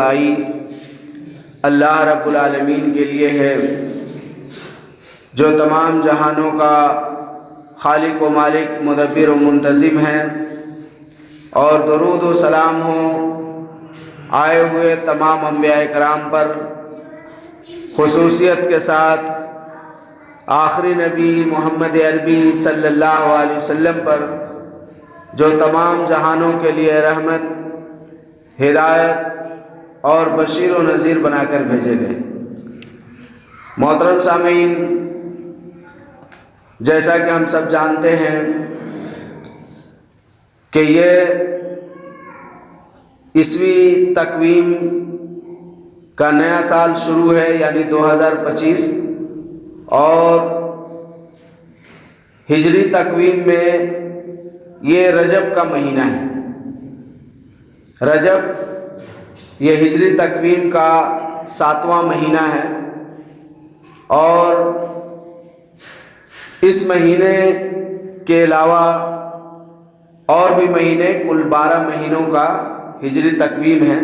بڑائی اللہ رب العالمین کے لیے ہے، جو تمام جہانوں کا خالق و مالک، مدبر و منتظم ہے، اور درود و سلام ہو آئے ہوئے تمام انبیاء کرام پر، خصوصیت کے ساتھ آخری نبی محمد عربی صلی اللہ علیہ وسلم پر، جو تمام جہانوں کے لیے رحمت، ہدایت اور بشیر و نذیر بنا کر بھیجے گئے۔ محترم سامعین، جیسا کہ ہم سب جانتے ہیں کہ یہ عیسوی تقویم کا نیا سال شروع ہے، یعنی 2025، اور ہجری تقویم میں یہ رجب کا مہینہ ہے۔ رجب یہ ہجری تقویم کا 7واں مہینہ ہے، اور اس مہینے کے علاوہ اور بھی مہینے، کل 12 مہینوں کا ہجری تقویم ہے۔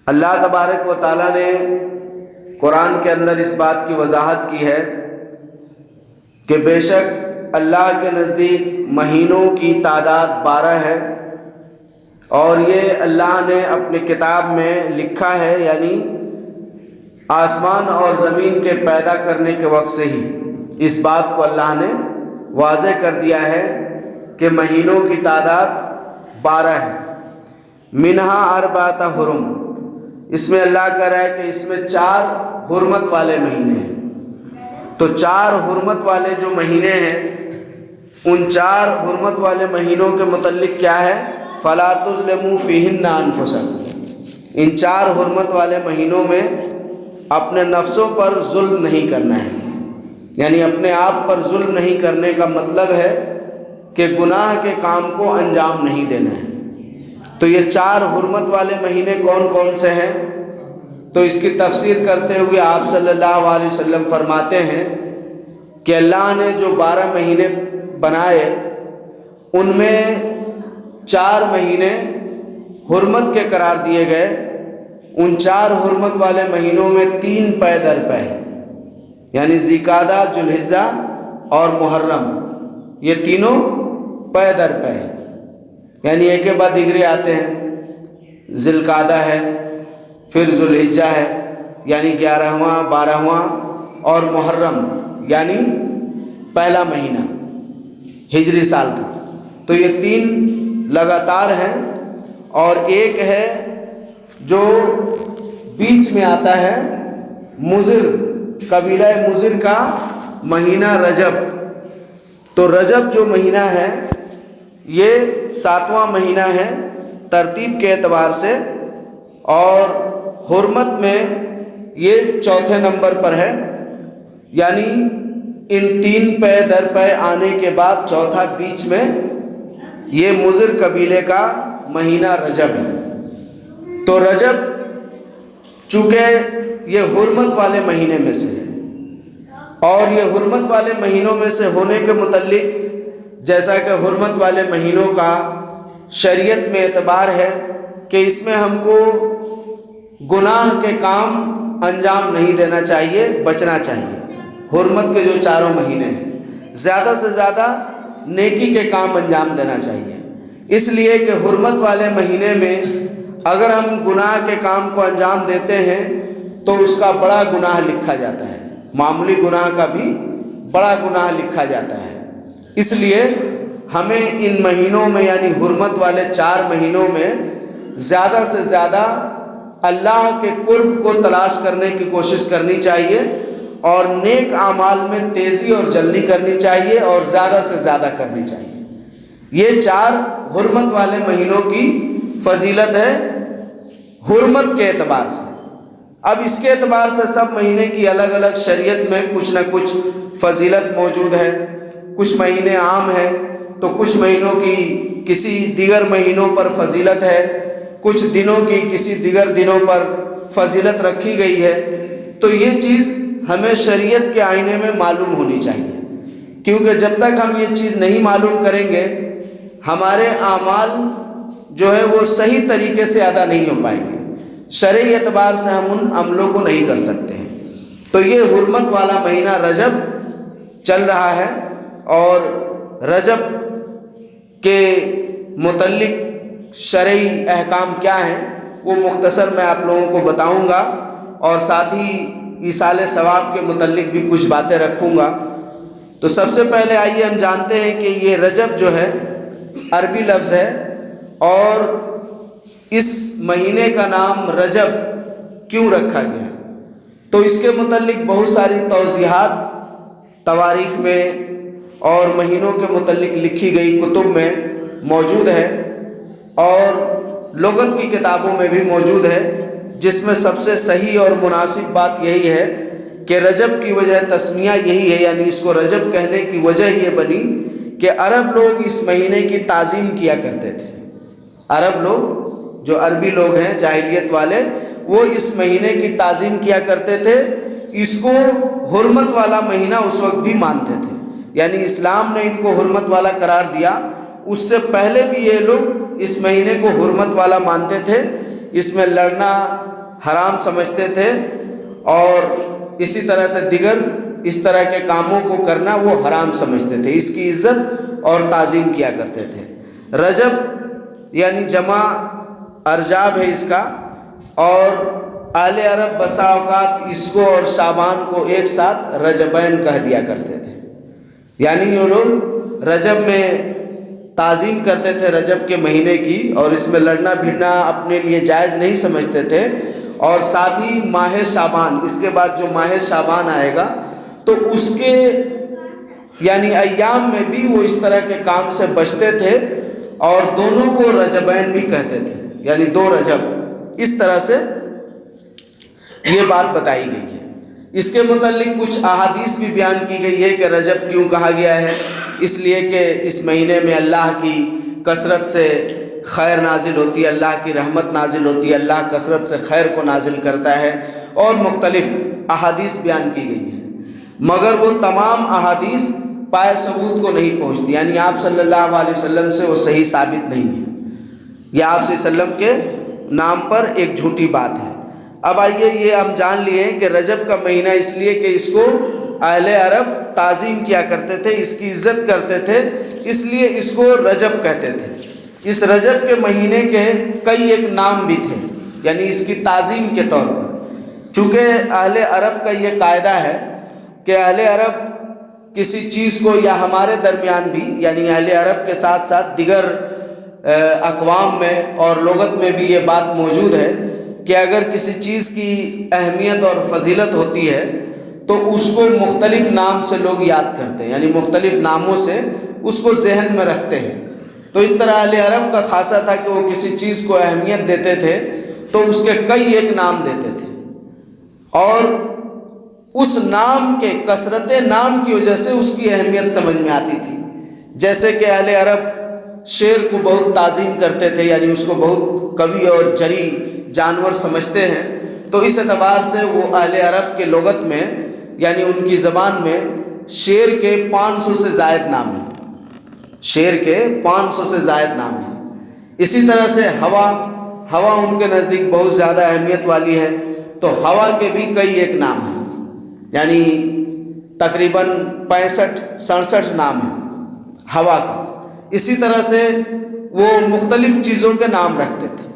اللہ تبارک و تعالیٰ نے قرآن کے اندر اس بات کی وضاحت کی ہے کہ بے شک اللہ کے نزدیک مہینوں کی تعداد 12 ہے، اور یہ اللہ نے اپنی کتاب میں لکھا ہے، یعنی آسمان اور زمین کے پیدا کرنے کے وقت سے ہی اس بات کو اللہ نے واضح کر دیا ہے کہ مہینوں کی تعداد 12 ہے۔ منہا اربعۃ حرم، اس میں اللہ کہہ رہا ہے کہ اس میں 4 حرمت والے مہینے ہیں۔ تو 4 حرمت والے جو مہینے ہیں، ان 4 حرمت والے مہینوں کے متعلق کیا ہے؟ فَلَا تُظْلِمُوا فِيهِنَّ أَنفُسَكُمْ، ان 4 حرمت والے مہینوں میں اپنے نفسوں پر ظلم نہیں کرنا ہے، یعنی اپنے آپ پر ظلم نہیں کرنے کا مطلب ہے کہ گناہ کے کام کو انجام نہیں دینا ہے۔ تو یہ 4 حرمت والے مہینے کون کون سے ہیں؟ تو اس کی تفسیر کرتے ہوئے آپ صلی اللہ علیہ وسلم فرماتے ہیں کہ اللہ نے جو 12 مہینے بنائے، ان میں 4 مہینے حرمت کے قرار دیے گئے۔ ان 4 حرمت والے مہینوں میں 3 پے در پے ہیں، یعنی ذوالقعدہ، ذوالحجہ اور محرم، یہ تینوں پے در پے ہیں، یعنی ایک کے بعد دیگرے آتے ہیں۔ ذوالقعدہ ہے، پھر ذوالحجہ ہے، یعنی 11واں 12واں، اور محرم یعنی پہلا مہینہ ہجری سال کا۔ تو یہ 3 لگاتار ہیں، اور ایک ہے جو بیچ میں آتا ہے، مضر، قبیلہ مضر کا مہینہ رجب۔ تو رجب جو مہینہ ہے یہ 7واں مہینہ ہے ترتیب کے اعتبار سے، اور حرمت میں یہ 4تھے نمبر پر ہے، یعنی ان 3 پے در پے آنے کے بعد 4تھا بیچ میں، یہ مضر قبیلے کا مہینہ رجب ہے۔ تو رجب چونکہ یہ حرمت والے مہینے میں سے ہے، اور یہ حرمت والے مہینوں میں سے ہونے کے متعلق جیسا کہ حرمت والے مہینوں کا شریعت میں اعتبار ہے کہ اس میں ہم کو گناہ کے کام انجام نہیں دینا چاہیے، بچنا چاہیے۔ حرمت کے جو 4 مہینے ہیں، زیادہ سے زیادہ نیکی کے کام انجام دینا چاہیے، اس لیے کہ حرمت والے مہینے میں اگر ہم گناہ کے کام کو انجام دیتے ہیں تو اس کا بڑا گناہ لکھا جاتا ہے، معمولی گناہ کا بھی بڑا گناہ لکھا جاتا ہے۔ اس لیے ہمیں ان مہینوں میں، یعنی حرمت والے 4 مہینوں میں زیادہ سے زیادہ اللہ کے قرب کو تلاش کرنے کی کوشش کرنی چاہیے، اور نیک اعمال میں تیزی اور جلدی کرنی چاہیے، اور زیادہ سے زیادہ کرنی چاہیے۔ یہ 4 حرمت والے مہینوں کی فضیلت ہے حرمت کے اعتبار سے۔ اب اس کے اعتبار سے سب مہینے کی الگ الگ شریعت میں کچھ نہ کچھ فضیلت موجود ہے۔ کچھ مہینے عام ہیں تو کچھ مہینوں کی کسی دیگر مہینوں پر فضیلت ہے، کچھ دنوں کی کسی دیگر دنوں پر فضیلت رکھی گئی ہے۔ تو یہ چیز ہمیں شریعت کے آئینے میں معلوم ہونی چاہیے، کیونکہ جب تک ہم یہ چیز نہیں معلوم کریں گے ہمارے اعمال جو ہے وہ صحیح طریقے سے ادا نہیں ہو پائیں گے۔ شرعی اعتبار سے ہم ان عملوں کو نہیں کر سکتے ہیں۔ تو یہ حرمت والا مہینہ رجب چل رہا ہے، اور رجب کے متعلق شرعی احکام کیا ہیں وہ مختصر میں آپ لوگوں کو بتاؤں گا، اور ساتھ ہی ایصال ثواب کے متعلق بھی کچھ باتیں رکھوں گا۔ تو سب سے پہلے آئیے ہم جانتے ہیں کہ یہ رجب جو ہے عربی لفظ ہے، اور اس مہینے کا نام رجب کیوں رکھا گیا؟ تو اس کے متعلق بہت ساری توضیحات تواریخ میں اور مہینوں کے متعلق لکھی گئی کتب میں موجود ہے، اور لغت کی کتابوں میں بھی موجود ہے، جس میں سب سے صحیح اور مناسب بات یہی ہے کہ رجب کی وجہ تسمیہ یہی ہے، یعنی اس کو رجب کہنے کی وجہ یہ بنی کہ عرب لوگ اس مہینے کی تعظیم کیا کرتے تھے۔ عرب لوگ جو عربی لوگ ہیں جاہلیت والے، وہ اس مہینے کی تعظیم کیا کرتے تھے، اس کو حرمت والا مہینہ اس وقت بھی مانتے تھے، یعنی اسلام نے ان کو حرمت والا قرار دیا، اس سے پہلے بھی یہ لوگ اس مہینے کو حرمت والا مانتے تھے، اس میں لڑنا حرام سمجھتے تھے، اور اسی طرح سے دیگر اس طرح کے کاموں کو کرنا وہ حرام سمجھتے تھے، اس کی عزت اور تعظیم کیا کرتے تھے۔ رجب یعنی جمع ارجاب ہے اس کا، اور اہل عرب بسا اوقات اس کو اور شعبان کو ایک ساتھ رجبین کہہ دیا کرتے تھے، یعنی یہ لوگ رجب میں تعظیم کرتے تھے رجب کے مہینے کی، اور اس میں لڑنا بھیڑنا اپنے لیے جائز نہیں سمجھتے تھے، اور ساتھ ہی ماہ شعبان، اس کے بعد جو ماہ شعبان آئے گا تو اس کے یعنی ایام میں بھی وہ اس طرح کے کام سے بچتے تھے، اور دونوں کو رجبین بھی کہتے تھے، یعنی دو رجب، اس طرح سے یہ بات بتائی گئی ہے۔ اس کے متعلق کچھ احادیث بھی بیان کی گئی ہے کہ رجب کیوں کہا گیا ہے، اس لیے کہ اس مہینے میں اللہ کی کثرت سے خیر نازل ہوتی ہے، اللہ کی رحمت نازل ہوتی ہے، اللہ کثرت سے خیر کو نازل کرتا ہے، اور مختلف احادیث بیان کی گئی ہیں، مگر وہ تمام احادیث پائے ثبوت کو نہیں پہنچتی، یعنی آپ صلی اللہ علیہ وسلم سے وہ صحیح ثابت نہیں ہے، یہ آپ صلی اللہ علیہ وسلم کے نام پر ایک جھوٹی بات ہے۔ اب آئیے یہ ہم جان لیے کہ رجب کا مہینہ اس لیے کہ اس کو اہل عرب تعظیم کیا کرتے تھے، اس کی عزت کرتے تھے، اس لیے اس کو رجب کہتے تھے۔ اس رجب کے مہینے کے کئی ایک نام بھی تھے، یعنی اس کی تعظیم کے طور پر، چونکہ اہل عرب کا یہ قاعدہ ہے کہ اہل عرب کسی چیز کو، یا ہمارے درمیان بھی یعنی اہل عرب کے ساتھ ساتھ دیگر اقوام میں اور لغت میں بھی یہ بات موجود ہے کہ اگر کسی چیز کی اہمیت اور فضیلت ہوتی ہے تو اس کو مختلف نام سے لوگ یاد کرتے ہیں، یعنی مختلف ناموں سے اس کو ذہن میں رکھتے ہیں۔ تو اس طرح اہل عرب کا خاصہ تھا کہ وہ کسی چیز کو اہمیت دیتے تھے تو اس کے کئی ایک نام دیتے تھے، اور اس نام کے کثرت نام کی وجہ سے اس کی اہمیت سمجھ میں آتی تھی۔ جیسے کہ اہل عرب شیر کو بہت تعظیم کرتے تھے، یعنی اس کو بہت قوی اور جری جانور سمجھتے ہیں، تو اس اعتبار سے وہ اہل عرب کے لغت میں یعنی ان کی زبان میں شیر کے 500 سے زائد نام ہیں، شیر کے 500 سے زائد نام ہیں۔ اسی طرح سے ہوا ان کے نزدیک بہت زیادہ اہمیت والی ہے، تو ہوا کے بھی کئی ایک نام ہیں، یعنی تقریباً 65-67 نام ہیں ہوا کا۔ اسی طرح سے وہ مختلف چیزوں کے نام رکھتے تھے،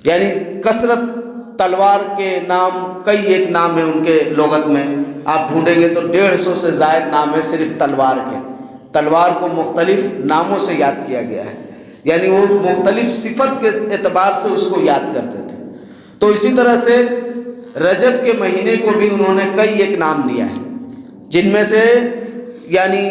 یعنی کثرت تلوار کے نام کئی ایک نام ہیں ان کے لغت میں، آپ ڈھونڈیں گے تو 150 سے زائد نام ہے صرف تلوار کے۔ تلوار کو مختلف ناموں سے یاد کیا گیا ہے، یعنی وہ مختلف صفت کے اعتبار سے اس کو یاد کرتے تھے۔ تو اسی طرح سے رجب کے مہینے کو بھی انہوں نے کئی ایک نام دیا ہے، جن میں سے یعنی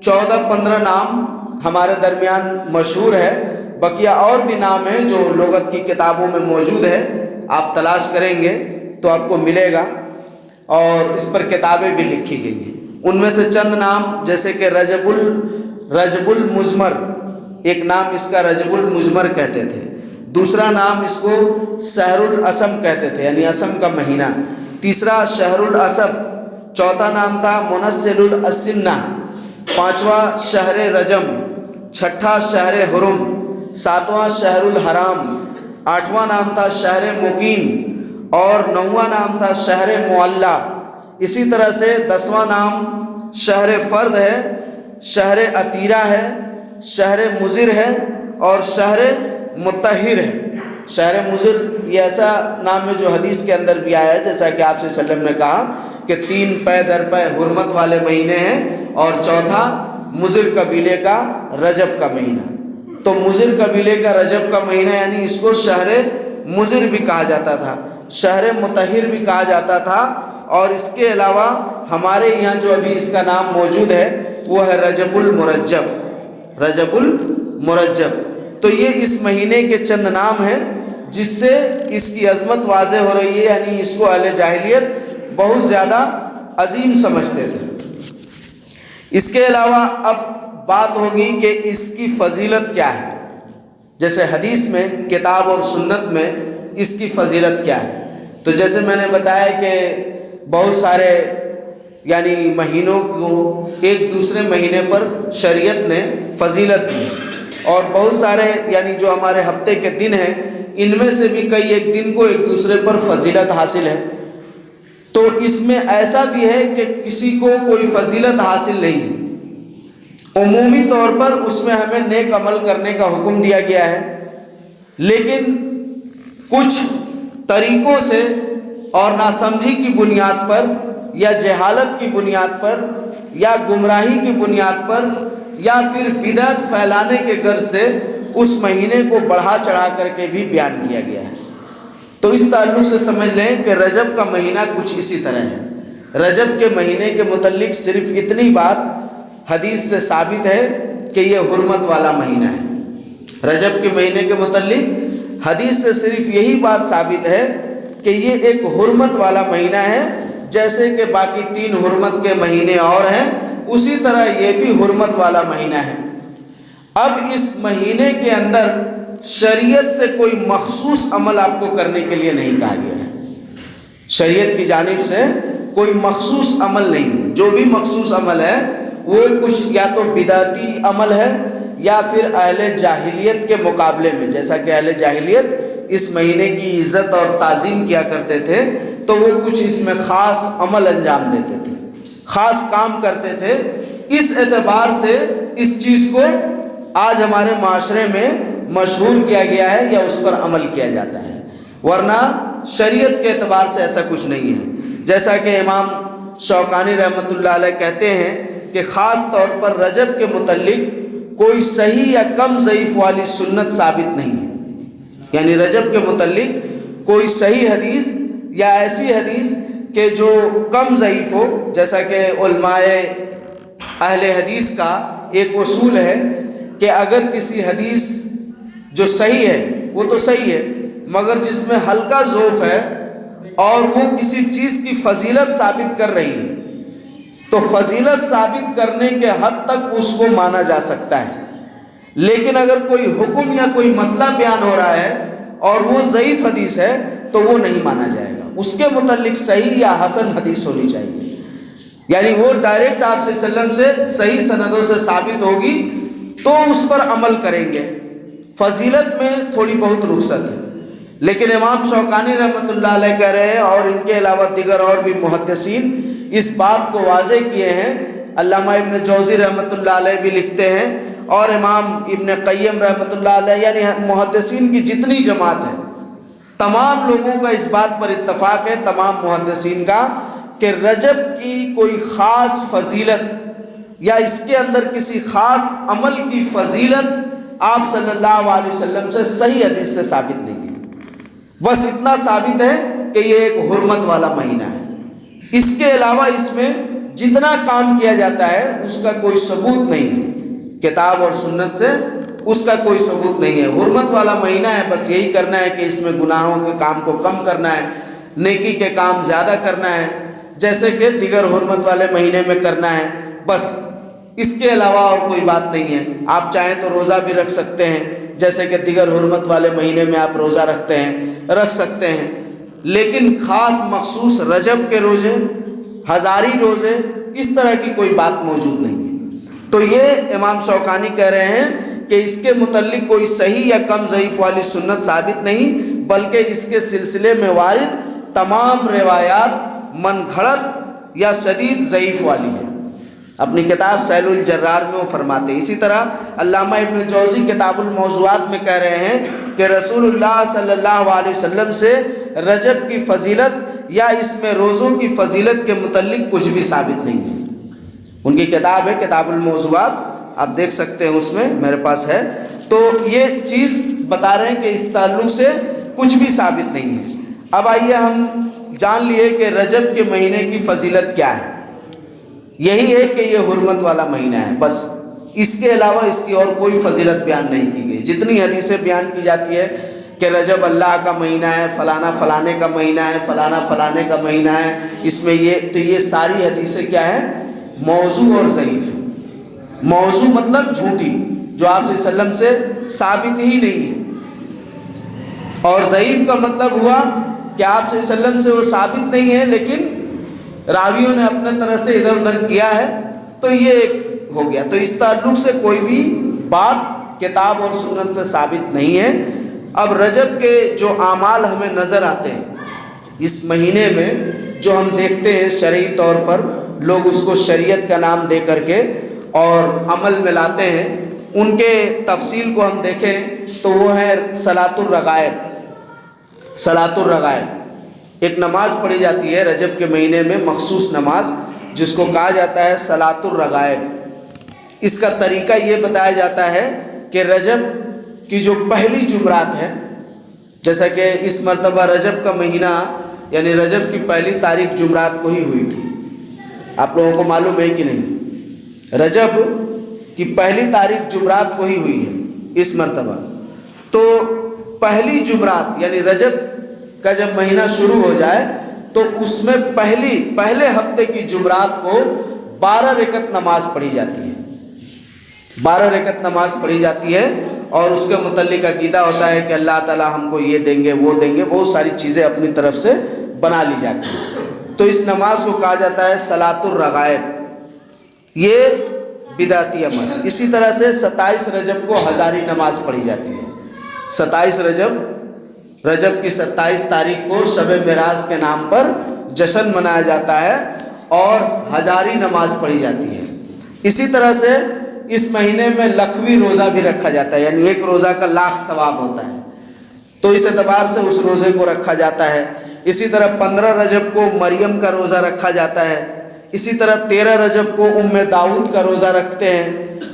14-15 نام ہمارے درمیان مشہور ہے، بقیہ اور بھی نام ہیں جو لغت کی کتابوں میں موجود ہے، آپ تلاش کریں گے تو آپ کو ملے گا، اور اس پر کتابیں بھی لکھی گئی ہیں۔ ان میں سے چند نام جیسے کہ رجب المزمر، ایک نام اس کا رجب المزمر کہتے تھے، دوسرا نام اس کو شہر الاسم کہتے تھے، یعنی اسم کا مہینہ، تیسرا شہر الاسب، چوتھا نام تھا منسل الاسنہ، پانچواں شہر رجم، چھٹا شہر حرم، ساتواں شہر الحرام، 8واں نام تھا شہر مقیم اور 9واں نام تھا شہر معلیٰ. اسی طرح سے 10واں نام شہر فرد ہے، شہر عطیرہ ہے، شہر مضر ہے اور شہر مطہر ہے. شہر مضر یہ ایسا نام ہے جو حدیث کے اندر بھی آیا ہے، جیسا کہ آپ صلی اللہ علیہ وسلم نے کہا کہ 3 پے در پے حرمت والے مہینے ہیں اور چوتھا مضر قبیلے کا رجب کا مہینہ. تو مضر قبیلے کا رجب کا مہینہ یعنی اس کو شہر مضر بھی کہا جاتا تھا، شہر مطہر بھی کہا جاتا تھا. اور اس کے علاوہ ہمارے یہاں جو ابھی اس کا نام موجود ہے وہ ہے رجب المرجب. رجب المرجب. تو یہ اس مہینے کے چند نام ہیں جس سے اس کی عظمت واضح ہو رہی ہے، یعنی اس کو اہل جاہلیت بہت زیادہ عظیم سمجھتے تھے. اس کے علاوہ اب بات ہوگی کہ اس کی فضیلت کیا ہے. جیسے حدیث میں، کتاب اور سنت میں اس کی فضیلت کیا ہے. تو جیسے میں نے بتایا کہ بہت سارے یعنی مہینوں کو ایک دوسرے مہینے پر شریعت نے فضیلت دی، اور بہت سارے یعنی جو ہمارے ہفتے کے دن ہیں ان میں سے بھی کئی ایک دن کو ایک دوسرے پر فضیلت حاصل ہے. تو اس میں ایسا بھی ہے کہ کسی کو کوئی فضیلت حاصل نہیں ہے. عمومی طور پر اس میں ہمیں نیک عمل کرنے کا حکم دیا گیا ہے، لیکن کچھ طریقوں سے اور ناسمجھی کی بنیاد پر یا جہالت کی بنیاد پر یا گمراہی کی بنیاد پر یا پھر بدعت پھیلانے کے غرض سے اس مہینے کو بڑھا چڑھا کر کے بھی بیان کیا گیا ہے. تو اس تعلق سے سمجھ لیں کہ رجب کا مہینہ کچھ اسی طرح ہے. رجب کے مہینے کے متعلق صرف اتنی بات حدیث سے ثابت ہے کہ یہ حرمت والا مہینہ ہے. رجب کے مہینے کے متعلق حدیث سے صرف یہی بات ثابت ہے کہ یہ ایک حرمت والا مہینہ ہے. جیسے کہ باقی 3 حرمت کے مہینے اور ہیں، اسی طرح یہ بھی حرمت والا مہینہ ہے. اب اس مہینے کے اندر شریعت سے کوئی مخصوص عمل آپ کو کرنے کے لیے نہیں کہا گیا ہے. شریعت کی جانب سے کوئی مخصوص عمل نہیں ہے. جو بھی مخصوص عمل ہے وہ کچھ یا تو بدعتی عمل ہے یا پھر اہل جاہلیت کے مقابلے میں، جیسا کہ اہل جاہلیت اس مہینے کی عزت اور تعظیم کیا کرتے تھے تو وہ کچھ اس میں خاص عمل انجام دیتے تھے، خاص کام کرتے تھے. اس اعتبار سے اس چیز کو آج ہمارے معاشرے میں مشہور کیا گیا ہے یا اس پر عمل کیا جاتا ہے، ورنہ شریعت کے اعتبار سے ایسا کچھ نہیں ہے. جیسا کہ امام شوکانی رحمۃ اللہ علیہ کہتے ہیں کہ خاص طور پر رجب کے متعلق کوئی صحیح یا کم ضعیف والی سنت ثابت نہیں ہے. یعنی رجب کے متعلق کوئی صحیح حدیث یا ایسی حدیث کہ جو کم ضعیف ہو. جیسا کہ علماء اہل حدیث کا ایک اصول ہے کہ اگر کسی حدیث جو صحیح ہے وہ تو صحیح ہے، مگر جس میں ہلکا ضعف ہے اور وہ کسی چیز کی فضیلت ثابت کر رہی ہے تو فضیلت ثابت کرنے کے حد تک اس کو مانا جا سکتا ہے. لیکن اگر کوئی حکم یا کوئی مسئلہ بیان ہو رہا ہے اور وہ ضعیف حدیث ہے تو وہ نہیں مانا جائے گا. اس کے متعلق صحیح یا حسن حدیث ہونی چاہیے، یعنی وہ ڈائریکٹ آپ صلی اللہ علیہ وسلم سے صحیح سندوں سے ثابت ہوگی تو اس پر عمل کریں گے. فضیلت میں تھوڑی بہت رخصت ہے. لیکن امام شوکانی رحمۃ اللہ علیہ کہہ رہے ہیں اور ان کے علاوہ دیگر اور بھی محدثین اس بات کو واضح کیے ہیں. علامہ ابن جوزی رحمۃ اللہ علیہ بھی لکھتے ہیں اور امام ابن قیم رحمۃ اللہ علیہ، یعنی محدثین کی جتنی جماعت ہے تمام لوگوں کا اس بات پر اتفاق ہے، تمام محدثین کا، کہ رجب کی کوئی خاص فضیلت یا اس کے اندر کسی خاص عمل کی فضیلت آپ صلی اللہ علیہ وسلم سے صحیح حدیث سے ثابت نہیں ہے. بس اتنا ثابت ہے کہ یہ ایک حرمت والا مہینہ ہے. اس کے علاوہ اس میں جتنا کام کیا جاتا ہے اس کا کوئی ثبوت نہیں ہے، کتاب اور سنت سے اس کا کوئی ثبوت نہیں ہے. حرمت والا مہینہ ہے، بس یہی کرنا ہے کہ اس میں گناہوں کے کام کو کم کرنا ہے، نیکی کے کام زیادہ کرنا ہے جیسے کہ دیگر حرمت والے مہینے میں کرنا ہے. بس اس کے علاوہ اور کوئی بات نہیں ہے. آپ چاہیں تو روزہ بھی رکھ سکتے ہیں جیسے کہ دیگر حرمت والے مہینے میں آپ روزہ رکھ سکتے ہیں، لیکن خاص مخصوص رجب کے روزے، ہزاری روزے، اس طرح کی کوئی بات موجود نہیں ہے. تو یہ امام شوکانی کہہ رہے ہیں کہ اس کے متعلق کوئی صحیح یا کم ضعیف والی سنت ثابت نہیں، بلکہ اس کے سلسلے میں وارد تمام روایات من گھڑت یا شدید ضعیف والی ہے۔ اپنی کتاب سیل الجرار میں وہ فرماتے ہیں۔ اسی طرح علامہ ابن جوزی کتاب الموضوعات میں کہہ رہے ہیں کہ رسول اللہ صلی اللہ علیہ وسلم سے رجب کی فضیلت یا اس میں روزوں کی فضیلت کے متعلق کچھ بھی ثابت نہیں ہے۔ ان کی کتاب ہے کتاب الموضوعات، آپ دیکھ سکتے ہیں، اس میں میرے پاس ہے۔ تو یہ چیز بتا رہے ہیں کہ اس تعلق سے کچھ بھی ثابت نہیں ہے۔ اب آئیے ہم جان لیے کہ رجب کے مہینے کی فضیلت کیا ہے۔ یہی ہے کہ یہ حرمت والا مہینہ ہے، بس اس کے علاوہ اس کی اور کوئی فضیلت بیان نہیں کی گئی۔ جتنی حدیثیں بیان کی جاتی ہے کہ رجب اللہ کا مہینہ ہے، فلانا فلانے کا مہینہ ہے، فلانا فلانے کا مہینہ ہے، اس میں یہ، تو یہ ساری حدیثیں کیا ہیں؟ موضوع اور ضعیف ہیں۔ موضوع مطلب جھوٹی، جو آپ صلی اللہ علیہ وسلم سے ثابت ہی نہیں ہے، اور ضعیف کا مطلب ہوا کہ آپ صلی اللہ علیہ وسلم سے وہ ثابت نہیں ہے لیکن راویوں نے اپنے طرح سے ادھر ادھر کیا ہے، تو یہ ایک ہو گیا۔ تو اس تعلق سے کوئی بھی بات کتاب اور سنت سے ثابت نہیں ہے۔ اب رجب کے جو اعمال ہمیں نظر آتے ہیں اس مہینے میں، جو ہم دیکھتے ہیں شرعی طور پر، لوگ اس کو شریعت کا نام دے کر کے اور عمل میں لاتے ہیں، ان کے تفصیل کو ہم دیکھیں تو وہ ہے صلاۃ الرغائب۔ صلاۃ الرغائب ایک نماز پڑھی جاتی ہے رجب کے مہینے میں، مخصوص نماز جس کو کہا جاتا ہے صلاۃ الرغائب۔ اس کا طریقہ یہ بتایا جاتا ہے کہ رجب کی جو پہلی جمعرات ہے، جیسا کہ اس مرتبہ رجب کا مہینہ یعنی رجب کی پہلی تاریخ جمعرات کو ہی ہوئی تھی، آپ لوگوں کو معلوم ہے کہ نہیں؟ رجب کی پہلی تاریخ جمعرات کو ہی ہوئی ہے اس مرتبہ۔ تو پہلی جمعرات یعنی رجب کا جب مہینہ شروع ہو جائے تو اس میں پہلے ہفتے کی جمعرات کو 12 رکعت نماز پڑھی جاتی ہے۔ 12 رکعت نماز پڑھی جاتی ہے، اور اس کے متعلق عقیدہ ہوتا ہے کہ اللہ تعالیٰ ہم کو یہ دیں گے وہ دیں گے، بہت ساری چیزیں اپنی طرف سے بنا لی جاتی ہیں۔ تو اس نماز کو کہا جاتا ہے صلاۃ الرغائب، یہ بدعتی عمل۔ اسی طرح سے 27 رجب کو ہزاری نماز پڑھی جاتی ہے۔ 27 رجب کی 27 تاریخ کو شب معراج کے نام پر جشن منایا جاتا ہے اور ہزاری نماز پڑھی جاتی ہے۔ اسی طرح سے اس مہینے میں لکھوی روزہ بھی رکھا جاتا ہے، یعنی ایک روزہ کا 1,00,000 ثواب ہوتا ہے، تو اس اعتبار سے اس روزے کو رکھا جاتا ہے۔ اسی طرح 15 رجب کو مریم کا روزہ رکھا جاتا ہے۔ اسی طرح 13 رجب کو ام داؤد کا روزہ رکھتے ہیں۔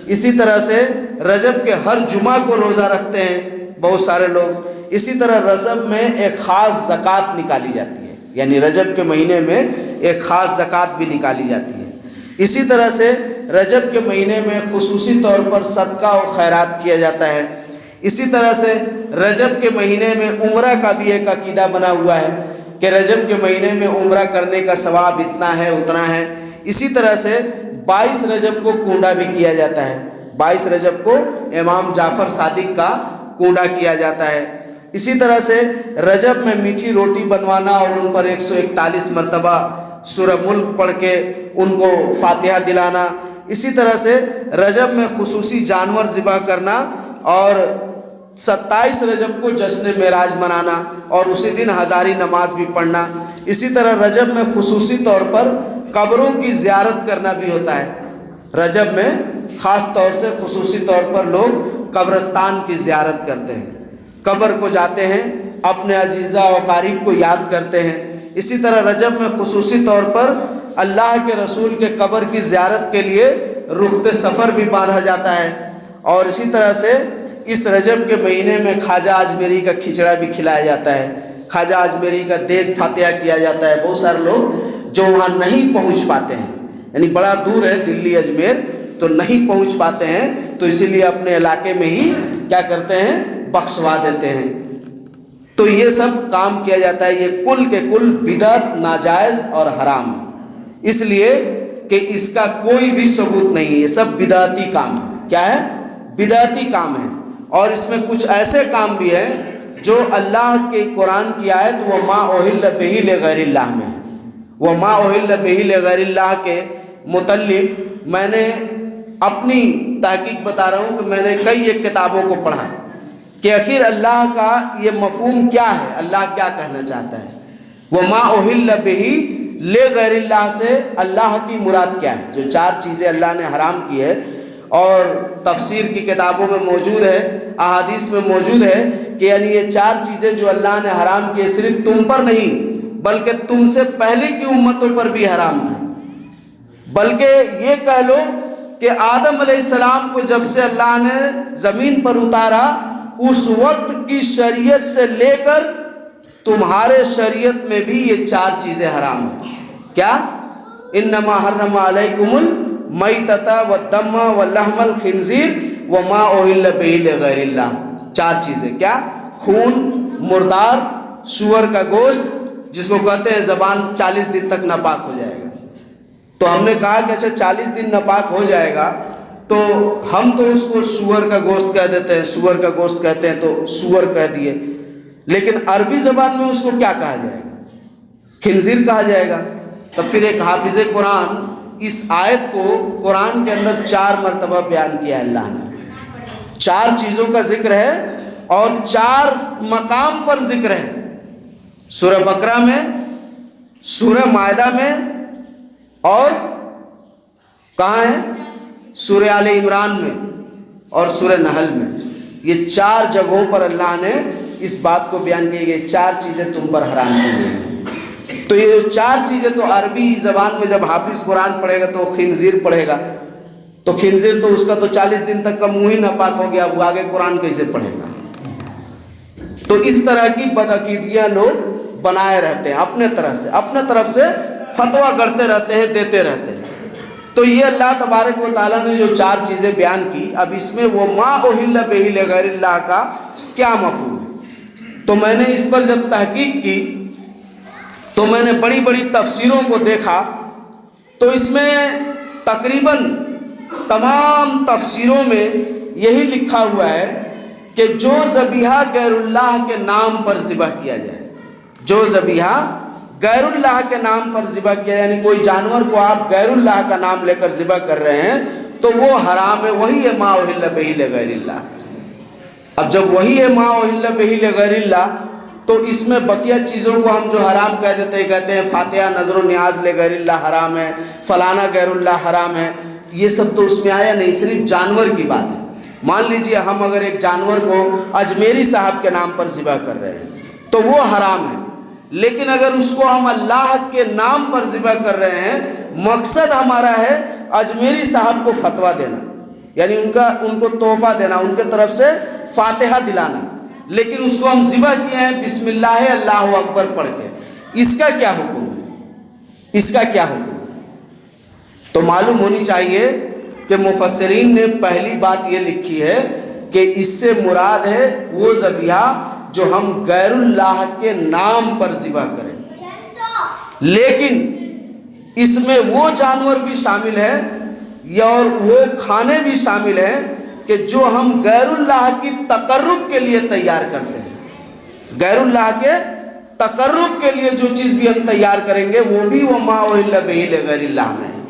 اسی طرح سے رجب کے ہر جمعہ کو روزہ رکھتے ہیں بہت سارے لوگ۔ اسی طرح رجب میں ایک خاص زکوٰۃ نکالی جاتی ہے، یعنی رجب کے مہینے میں ایک خاص زکوٰۃ بھی نکالی جاتی ہے۔ اسی طرح سے رجب کے مہینے میں خصوصی طور پر صدقہ و خیرات کیا جاتا ہے۔ اسی طرح سے رجب کے مہینے میں عمرہ کا بھی ایک عقیدہ بنا ہوا ہے کہ رجب کے مہینے میں عمرہ کرنے کا ثواب اتنا ہے اتنا ہے۔ اسی طرح سے 22 رجب کو کنڈا بھی کیا جاتا ہے۔ 22 رجب کو امام جعفر صادق کا کنڈا کیا جاتا ہے۔ اسی طرح سے رجب میں میٹھی روٹی بنوانا اور ان پر 141 مرتبہ سورہ ملک پڑھ کے ان کو فاتحہ دلانا۔ اسی طرح سے رجب میں خصوصی جانور ذبح کرنا اور 27 رجب کو جشن معراج منانا اور اسی دن ہزاری نماز بھی پڑھنا۔ اسی طرح رجب میں خصوصی طور پر قبروں کی زیارت کرنا بھی ہوتا ہے۔ رجب میں خاص طور سے خصوصی طور پر لوگ قبرستان کی زیارت کرتے ہیں، قبر کو جاتے ہیں، اپنے عزیزہ و قریب کو یاد کرتے ہیں۔ اسی طرح رجب میں خصوصی طور پر اللہ کے رسول کے قبر کی زیارت کے لیے رخت سفر بھی باندھا جاتا ہے۔ اور اسی طرح سے اس رجب کے مہینے میں خواجہ اجمیری کا کھچڑا بھی کھلایا جاتا ہے، خواجہ اجمیری کا دیگ فاتحہ کیا جاتا ہے۔ بہت سارے لوگ جو وہاں نہیں پہنچ پاتے ہیں، یعنی بڑا دور ہے دلی اجمیر، تو نہیں پہنچ پاتے ہیں، تو اسی لیے اپنے علاقے میں ہی کیا کرتے ہیں، بخشوا دیتے ہیں۔ تو یہ سب کام کیا جاتا ہے، یہ کل کے کل بدعت، ناجائز اور حرام ہے، اس لیے کہ اس کا کوئی بھی ثبوت نہیں ہے، یہ سب بدعتی کام ہے۔ کیا ہے؟ بدعتی کام ہے۔ اور اس میں کچھ ایسے کام بھی ہیں جو اللہ کے قرآن کی آیت وَمَا أُحِلَّ بِهِ لِغَيْرِ اللَّهِ میں ہے۔ وَمَا أُحِلَّ بِهِ لِغَيْرِ اللَّهِ کے متعلق میں نے اپنی تحقیق بتا رہا ہوں کہ میں نے کئی ایک کتابوں کو پڑھا کہ آخر اللہ کا یہ مفہوم کیا ہے، اللہ کیا کہنا چاہتا ہے۔ وَمَا أُحِلَّ بِهِ لِغَيْرِ اللہ سے اللہ کی مراد کیا ہے؟ جو چار چیزیں اللہ نے حرام کی ہے اور تفسیر کی کتابوں میں موجود ہے، احادیث میں موجود ہے کہ یعنی یہ چار چیزیں جو اللہ نے حرام کی صرف تم پر نہیں بلکہ تم سے پہلے کی امتوں پر بھی حرام تھا، بلکہ یہ کہہ لو کہ آدم علیہ السلام کو جب سے اللہ نے زمین پر اتارا اس وقت کی شریعت سے لے کر تمہارے شریعت میں بھی یہ چار چیزیں حرام ہیں۔ کیا؟ انما حرم علیکم المیتۃ والدم ولحم الخنزیر وما اہل بہ لغیر اللہ۔ چار چیزیں کیا؟ خون، مردار، سور کا گوشت جس کو کہتے ہیں زبان 40 دن تک ناپاک ہو جائے گا۔ تو ہم نے کہا کہ اچھا 40 دن ناپاک ہو جائے گا تو ہم تو اس کو سور کا گوشت کہہ دیتے ہیں، سور کا گوشت کہتے ہیں تو سور کہہ دیے، لیکن عربی زبان میں اس کو کیا کہا جائے گا؟ خنزیر کہا جائے گا۔ تو پھر ایک حافظ قرآن اس آیت کو قرآن کے اندر 4 مرتبہ بیان کیا ہے اللہ نے، 4 چیزوں کا ذکر ہے اور 4 مقام پر ذکر ہے، سورہ بقرہ میں، سورہ مائدہ میں، اور کہاں ہے؟ سورہ آل عمران میں اور سورہ نحل میں۔ یہ 4 جگہوں پر اللہ نے اس بات کو بیان کیا کہ 4 چیزیں تم پر حرام کی گئی ہیں۔ تو یہ 4 چیزیں تو عربی زبان میں جب حافظ قرآن پڑھے گا تو خنزیر پڑھے گا، تو خنزیر تو اس کا تو 40 دن تک کا منہ ہی ناپاک ہو گیا، وہ آگے قرآن کیسے پڑھے گا؟ تو اس طرح کی بدعقیدیاں لوگ بنائے رہتے ہیں، اپنے طرف سے فتویٰ کرتے رہتے ہیں، دیتے رہتے ہیں۔ تو یہ اللہ تبارک و تعالیٰ نے جو 4 چیزیں بیان کی، اب اس میں وَمَا أُحِلَّ بِهِ لِغَيْرِ اللہ کا کیا مفہوم ہے؟ تو میں نے اس پر جب تحقیق کی تو میں نے بڑی بڑی تفسیروں کو دیکھا تو اس میں تقریباً تمام تفسیروں میں یہی لکھا ہوا ہے کہ جو ذبیحہ غیر اللہ کے نام پر ذبح کیا جائے، جو ذبیحہ غیر اللہ کے نام پر ذبح کیا، یعنی کوئی جانور کو آپ غیر اللہ کا نام لے کر ذبح کر رہے ہیں تو وہ حرام ہے، وہی ہے ما اہل بہ لغیر اللہ۔ اب جب وہی ہے ما اہل بہ لغیر اللہ تو اس میں بقیہ چیزوں کو ہم جو حرام کہہ دیتے ہیں، کہتے ہیں فاتحہ نظر و نیاز لغیر اللہ حرام ہے، فلانا غیر اللہ حرام ہے، یہ سب تو اس میں آیا نہیں، صرف جانور کی بات ہے۔ مان لیجئے ہم اگر ایک جانور کو اجمیری صاحب کے نام پر ذبح کر رہے ہیں تو وہ حرام ہے، لیکن اگر اس کو ہم اللہ کے نام پر ذبح کر رہے ہیں، مقصد ہمارا ہے اجمیری صاحب کو فتویٰ دینا، یعنی ان کو تحفہ دینا، ان کے طرف سے فاتحہ دلانا، لیکن اس کو ہم ذبح کیے ہیں بسم اللہ اللہ اکبر پڑھ کے، اس کا کیا حکم ہے؟ اس کا کیا حکم ہے؟ تو معلوم ہونی چاہیے کہ مفسرین نے پہلی بات یہ لکھی ہے کہ اس سے مراد ہے وہ ذبیحہ جو ہم غیر اللہ کے نام پر ذبح کریں، لیکن اس میں وہ جانور بھی شامل ہے اور وہ کھانے بھی شامل ہیں کہ جو ہم غیر اللہ کی تقرب کے لیے تیار کرتے ہیں۔ غیر اللہ کے تقرب کے لیے جو چیز بھی ہم تیار کریں گے وہ بھی وما اہل بہ لغیر اللہ میں ہے،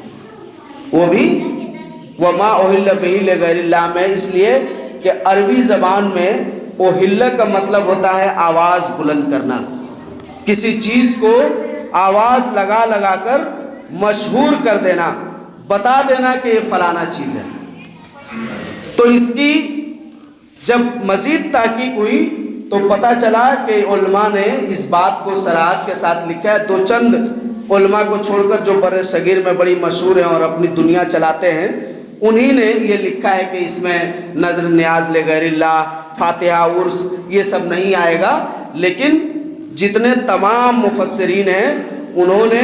وہ بھی وما اہل بہ لغیر اللہ میں، اس لیے کہ عربی زبان میں اوہلہ کا مطلب ہوتا ہے آواز بلند کرنا، کسی چیز کو آواز لگا لگا کر مشہور کر دینا، بتا دینا کہ یہ فلانا چیز ہے۔ تو اس کی جب مزید تحقیق ہوئی تو پتہ چلا کہ علماء نے اس بات کو صراحت کے ساتھ لکھا ہے، 2 چند علماء کو چھوڑ کر جو بر صغیر میں بڑی مشہور ہیں اور اپنی دنیا چلاتے ہیں، انہی نے یہ لکھا ہے کہ اس میں نظر نیاز لغیر اللہ، فاتحہ، عرس یہ سب نہیں آئے گا، لیکن جتنے تمام مفسرین ہیں انہوں نے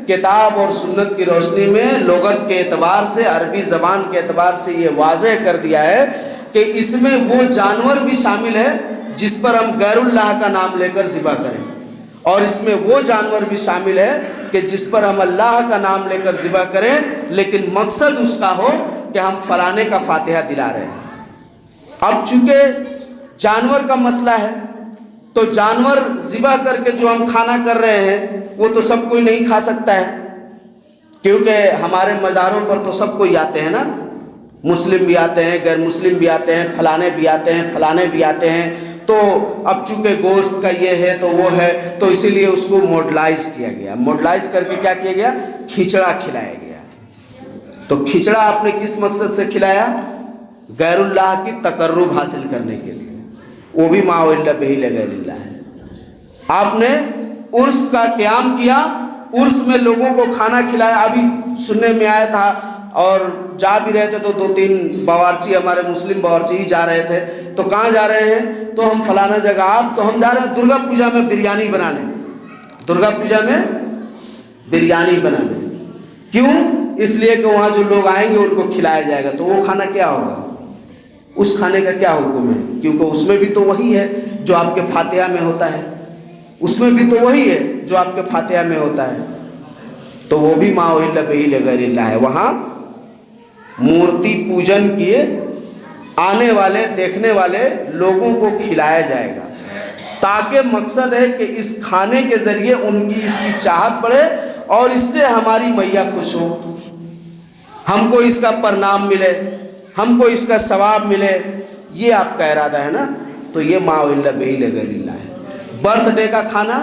کتاب اور سنت کی روشنی میں لغت کے اعتبار سے، عربی زبان کے اعتبار سے یہ واضح کر دیا ہے کہ اس میں وہ جانور بھی شامل ہے جس پر ہم غیر اللہ کا نام لے کر ذبح کریں، اور اس میں وہ جانور بھی شامل ہے کہ جس پر ہم اللہ کا نام لے کر ذبح کریں لیکن مقصد اس کا ہو کہ ہم فلانے کا فاتحہ دلا رہے ہیں۔ اب چونکہ جانور کا مسئلہ ہے تو جانور ذبح کر کے جو ہم کھانا کر رہے ہیں وہ تو سب کوئی نہیں کھا سکتا ہے، کیونکہ ہمارے مزاروں پر تو سب کوئی آتے ہیں نا، مسلم بھی آتے ہیں، غیر مسلم بھی آتے ہیں، پھلانے بھی آتے ہیں، پھلانے بھی آتے ہیں، تو اب چونکہ گوشت کا یہ ہے تو وہ ہے، تو اسی لیے اس کو موڈلائز کیا گیا۔ موڈلائز کر کے کیا کیا گیا؟ کھچڑا کھلایا گیا۔ تو کھچڑا آپ نے کس مقصد سے کھلایا؟ غیر اللہ کی تقرب حاصل کرنے کے لیے، وہ بھی ما اہل بہ لغیر اللہ ہے۔ آپ نے عرس کا قیام کیا، عرس میں لوگوں کو کھانا کھلایا۔ ابھی سننے میں آیا تھا، اور جا بھی رہے تھے تو 2-3 باورچی، ہمارے مسلم باورچی ہی جا رہے تھے، تو کہاں جا رہے ہیں؟ تو ہم فلانا جگہ، آپ تو ہم جا رہے ہیں درگا پوجا میں بریانی بنانے، درگا پوجا میں بریانی بنانے۔ کیوں؟ اس لیے کہ وہاں جو لوگ آئیں گے ان کو کھلایا جائے گا، تو وہ کھانا کیا ہوگا؟ اس کھانے کا کیا حکم ہے؟ کیونکہ اس میں بھی تو وہی ہے جو آپ کے فاتحہ میں ہوتا ہے، اس میں بھی تو وہی ہے جو آپ کے فاتحہ میں ہوتا ہے، تو وہ بھی ما اہل بہ لغیر اللہ ہے۔ وہاں مورتی پوجن کیے آنے والے دیکھنے والے لوگوں کو کھلایا جائے گا، تاکہ مقصد ہے کہ اس کھانے کے ذریعے ان کی اس کی چاہت بڑھے اور اس سے ہماری میاں خوش ہو، ہم کو اس کا پرنام ملے، ہم کو اس کا ثواب ملے، یہ آپ کا ارادہ ہے نا، تو یہ ما اہل بہ لغیر اللہ ہے۔ برتھ ڈے کا کھانا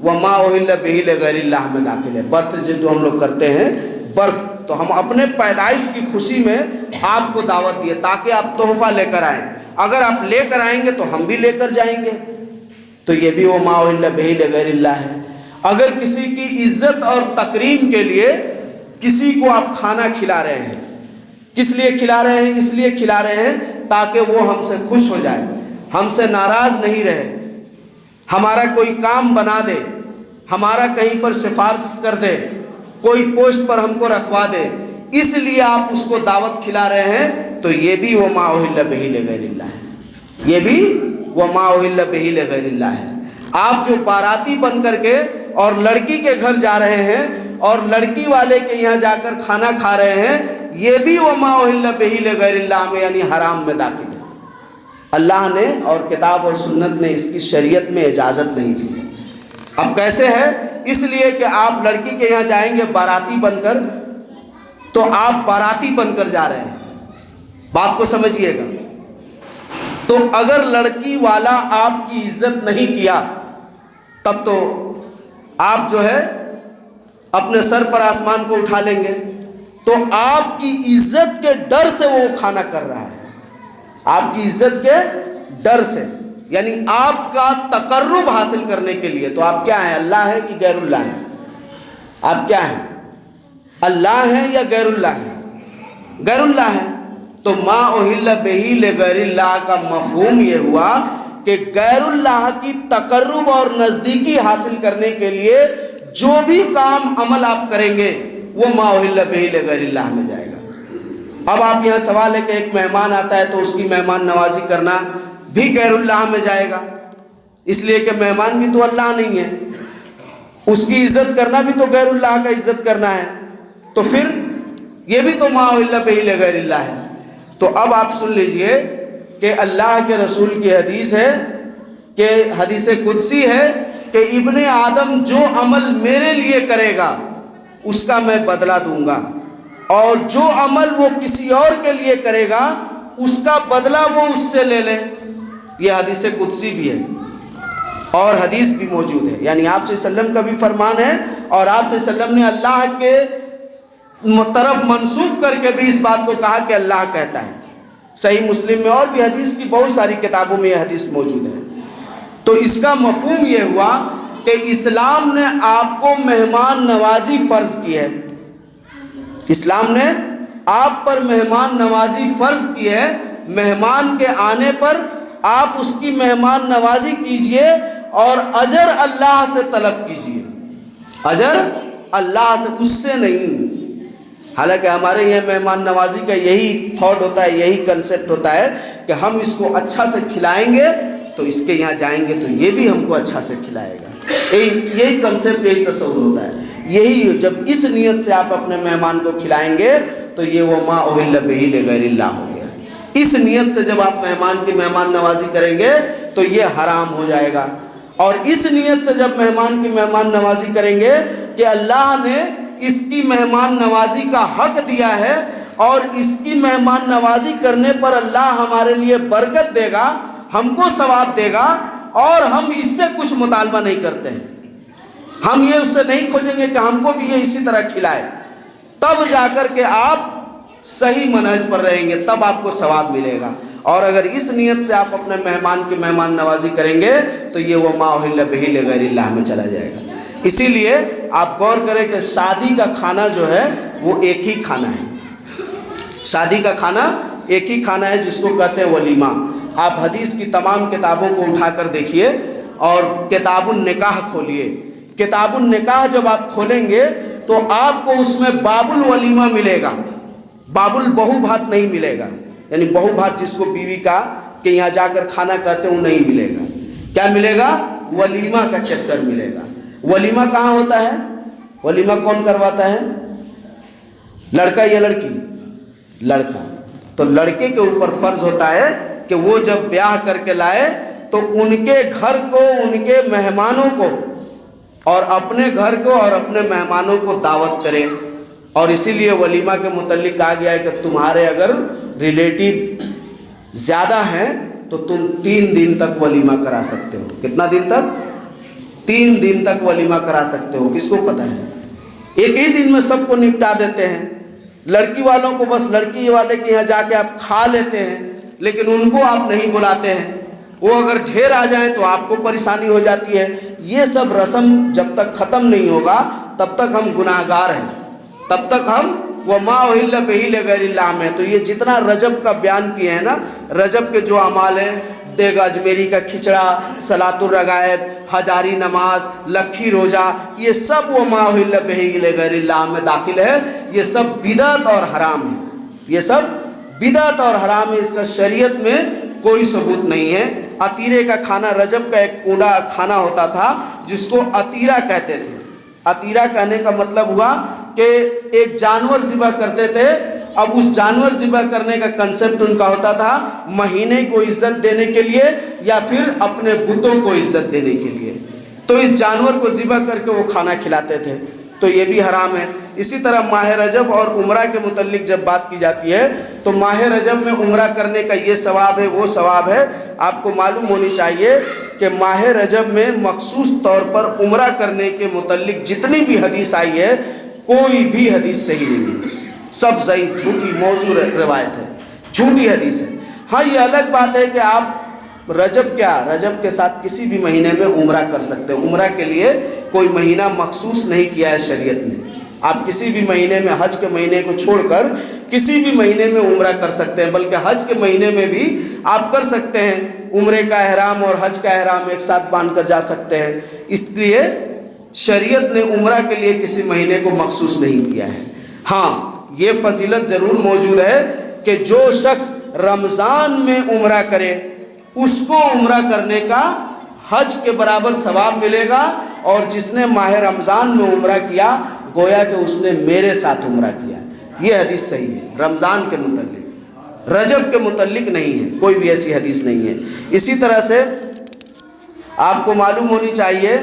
وہ ما اہل بہ لغیر اللہ میں داخل ہے۔ برتھ ڈے جو ہم لوگ کرتے ہیں، برتھ، تو ہم اپنے پیدائش کی خوشی میں آپ کو دعوت دیے تاکہ آپ تحفہ لے کر آئیں، اگر آپ لے کر آئیں گے تو ہم بھی لے کر جائیں گے، تو یہ بھی وہ ما اہل بہ لغیر اللہ ہے۔ اگر کسی کی عزت اور تکریم کے لیے کسی کو آپ کھانا کھلا رہے ہیں، کس لیے کھلا رہے ہیں؟ اس لیے کھلا رہے ہیں تاکہ وہ ہم سے خوش ہو جائے، ہم سے ناراض نہیں رہے، ہمارا کوئی کام بنا دے، ہمارا کہیں پر سفارش کر دے، کوئی پوسٹ پر ہم کو رکھوا دے، اس لیے آپ اس کو دعوت کھلا رہے ہیں، تو یہ بھی وہ ما اہل بہ لغیر اللہ ہے، یہ بھی وہ ما اہل بہ لغیر اللہ ہے۔ آپ جو باراتی بن کر کے اور لڑکی کے گھر جا رہے ہیں اور لڑکی والے کے یہاں جا کر کھانا کھا رہے ہیں، یہ بھی وہ ما اہل بہ لغیر اللہ میں یعنی حرام میں داخل ہے۔ اللہ نے اور کتاب اور سنت نے اس کی شریعت میں اجازت نہیں دی ہے۔ اب کیسے ہے؟ اس لیے کہ آپ لڑکی کے یہاں جائیں گے باراتی بن کر، تو آپ باراتی بن کر جا رہے ہیں، بات کو سمجھیے گا۔ تو اگر لڑکی والا آپ کی عزت نہیں کیا، تب تو آپ جو ہے اپنے سر پر آسمان کو اٹھا لیں گے، تو آپ کی عزت کے ڈر سے وہ کھانا کر رہا ہے، آپ کی عزت کے ڈر سے، یعنی آپ کا تقرب حاصل کرنے کے لیے۔ تو آپ کیا ہیں؟ اللہ ہے کہ غیر اللہ ہیں؟ آپ کیا ہیں؟ اللہ ہیں یا غیر اللہ ہیں؟ غیر اللہ ہیں۔ تو ما اہل بہ لغیر اللہ کا مفہوم یہ ہوا کہ غیر اللہ کی تقرب اور نزدیکی حاصل کرنے کے لیے جو بھی کام عمل آپ کریں گے وہ ما اہل بہ لغیر اللہ میں جائے گا۔ اب آپ یہاں سوال ہے کہ ایک مہمان آتا ہے تو اس کی مہمان نوازی کرنا بھی غیر اللہ میں جائے گا، اس لیے کہ مہمان بھی تو اللہ نہیں ہے، اس کی عزت کرنا بھی تو غیر اللہ کا عزت کرنا ہے، تو پھر یہ بھی تو ما اہل بہ لغیر اللہ ہے۔ تو اب آپ سن لیجئے کہ اللہ کے رسول کی حدیث ہے، کہ حدیث قدسی ہے کہ ابن آدم جو عمل میرے لیے کرے گا اس کا میں بدلہ دوں گا، اور جو عمل وہ کسی اور کے لیے کرے گا اس کا بدلہ وہ اس سے لے لے۔ یہ حدیث قدسی بھی ہے اور حدیث بھی موجود ہے، یعنی آپ صلی اللہ علیہ وسلم کا بھی فرمان ہے، اور آپ صلی اللہ علیہ وسلم نے اللہ کے طرف منسوب کر کے بھی اس بات کو کہا کہ اللہ کہتا ہے۔ صحیح مسلم میں اور بھی حدیث کی بہت ساری کتابوں میں یہ حدیث موجود ہے۔ تو اس کا مفہوم یہ ہوا کہ اسلام نے آپ کو مہمان نوازی فرض کی ہے، اسلام نے آپ پر مہمان نوازی فرض کی ہے۔ مہمان کے آنے پر آپ اس کی مہمان نوازی کیجئے اور اجر اللہ سے طلب کیجئے، اجر اللہ سے، اس سے نہیں۔ حالانکہ ہمارے یہ مہمان نوازی کا یہی تھاٹ ہوتا ہے، یہی کنسپٹ ہوتا ہے کہ ہم اس کو اچھا سے کھلائیں گے تو اس کے یہاں جائیں گے تو یہ بھی ہم کو اچھا سے کھلائے گا، یہی کنسپٹ، یہی تصور ہوتا ہے۔ یہی جب اس نیت سے آپ اپنے مہمان کو کھلائیں گے تو یہ وہ ما اہل بہ لغیر اللہ ہو گیا۔ اس نیت سے جب آپ مہمان کی مہمان نوازی کریں گے تو یہ حرام ہو جائے گا، اور اس نیت سے جب مہمان کی مہمان نوازی کریں گے کہ اللہ نے اس کی مہمان نوازی کا حق دیا ہے اور اس کی مہمان نوازی کرنے پر اللہ ہمارے لیے برکت دے گا، ہم کو ثواب دے گا، اور ہم اس سے کچھ مطالبہ نہیں کرتے ہیں، ہم یہ اس سے نہیں کھوجیں گے کہ ہم کو بھی یہ اسی طرح کھلائے، تب جا کر کے آپ صحیح منہج پر رہیں گے، تب آپ کو ثواب ملے گا۔ اور اگر اس نیت سے آپ اپنے مہمان کی مہمان نوازی کریں گے تو یہ وہ ما اہل بہ لغیر اللہ میں چلا جائے گا۔ اسی لیے آپ غور کریں کہ شادی کا کھانا جو ہے وہ ایک ہی کھانا ہے، شادی کا کھانا ایک ہی کھانا ہے جس کو کہتے ہیں ولیمہ۔ آپ حدیث کی تمام کتابوں کو اٹھا کر دیکھیے اور کتاب النکاح کھولیے، کتاب النکاح جب آپ کھولیں گے تو آپ کو اس میں باب الولیمہ ملے گا، باب البہو بھات نہیں ملے گا، یعنی بہو بھات جس کو بیوی کا کہ یہاں جا کر کھانا کہتے ہیں وہ نہیں ملے گا۔ کیا ملے گا؟ ولیمہ کا چیپٹر ملے گا۔ ولیمہ کہاں ہوتا ہے؟ ولیمہ کون کرواتا ہے؟ لڑکا یا لڑکی؟ لڑکا۔ تو لڑکے کے اوپر فرض ہوتا ہے کہ وہ جب بیاہ کر کے لائے تو ان کے گھر کو، ان کے مہمانوں کو اور اپنے گھر کو اور اپنے مہمانوں کو دعوت کرے۔ اور اسی لیے ولیمہ کے متعلق کہا گیا ہے کہ تمہارے اگر ریلیٹیو زیادہ ہیں تو تم 3 دن تک ولیمہ کرا سکتے ہو۔ کتنا دن تک؟ 3 دن تک ولیمہ کرا سکتے ہو۔ کس کو پتہ ہے؟ ایک ہی دن میں سب کو نپٹا دیتے ہیں۔ لڑکی والوں کو بس لڑکی والے کے یہاں جا کے آپ کھا لیتے ہیں، لیکن ان کو آپ نہیں بلاتے ہیں۔ وہ اگر ڈھیر آ جائیں تو آپ کو پریشانی ہو جاتی ہے۔ یہ سب رسم جب تک ختم نہیں ہوگا تب تک ہم گناہ گار ہیں، تب تک ہم وَمَا أُهِلَّ بِهِ لِغَيْرِ اللَّهِ میں۔ تو یہ جتنا رجب کا بیان کیے ہیں نا، رجب کے جو اعمال ہیں، دیگ اجمیری کا کھچڑا، صلاۃ الرغائب، ہجاری نماز، لکھی روزہ، یہ سب وَمَا أُهِلَّ بِهِ لِغَيْرِ اللَّهِ میں داخل ہے۔ یہ سب بدعت اور حرام ہے، یہ سب بدعت اور حرام ہے، اس کا شریعت میں کوئی ثبوت نہیں ہے۔ عطیرے کا کھانا، رجب کا ایک کنڈا کھانا ہوتا تھا جس کو عطیرہ کہتے تھے۔ عطیرہ کہنے کا مطلب ہوا کہ ایک جانور ذبح کرتے تھے، اب اس جانور ذبح کرنے کا کنسپٹ ان کا ہوتا تھا مہینے کو عزت دینے کے لیے یا پھر اپنے بتوں کو عزت دینے کے لیے، تو اس جانور کو ذبح کر کے وہ کھانا کھلاتے تھے، تو یہ بھی حرام ہے۔ اسی طرح ماہ رجب اور عمرہ کے متعلق جب بات کی جاتی ہے تو ماہ رجب میں عمرہ کرنے کا یہ ثواب ہے، وہ ثواب ہے۔ آپ کو معلوم ہونی چاہیے کہ ماہ رجب میں مخصوص طور پر عمرہ کرنے کے متعلق جتنی بھی حدیث آئی ہے کوئی بھی حدیث صحیح نہیں ہے، سب ضعیف، جھوٹی موضوع روایت ہے، جھوٹی حدیث ہے۔ ہاں یہ الگ بات ہے کہ آپ رجب کے ساتھ کسی بھی مہینے میں عمرہ کر سکتے ہیں۔ عمرہ کے لیے کوئی مہینہ مخصوص نہیں کیا ہے شریعت نے، آپ کسی بھی مہینے میں، حج کے مہینے کو چھوڑ کر کسی بھی مہینے میں عمرہ کر سکتے ہیں، بلکہ حج کے مہینے میں بھی آپ کر سکتے ہیں، عمرے کا احرام اور حج کا احرام ایک ساتھ باندھ کر جا سکتے ہیں۔ اس لیے شریعت نے عمرہ کے لیے کسی مہینے کو مخصوص نہیں کیا ہے۔ ہاں یہ فضیلت ضرور موجود ہے کہ جو شخص رمضان میں عمرہ کرے اس کو عمرہ کرنے کا حج کے برابر ثواب ملے گا، اور جس نے ماہ رمضان میں عمرہ کیا گویا کہ اس نے میرے ساتھ عمرہ کیا۔ یہ حدیث صحیح ہے رمضان کے متعلق، رجب کے متعلق نہیں ہے، کوئی بھی ایسی حدیث نہیں ہے۔ اسی طرح سے آپ کو معلوم ہونی چاہیے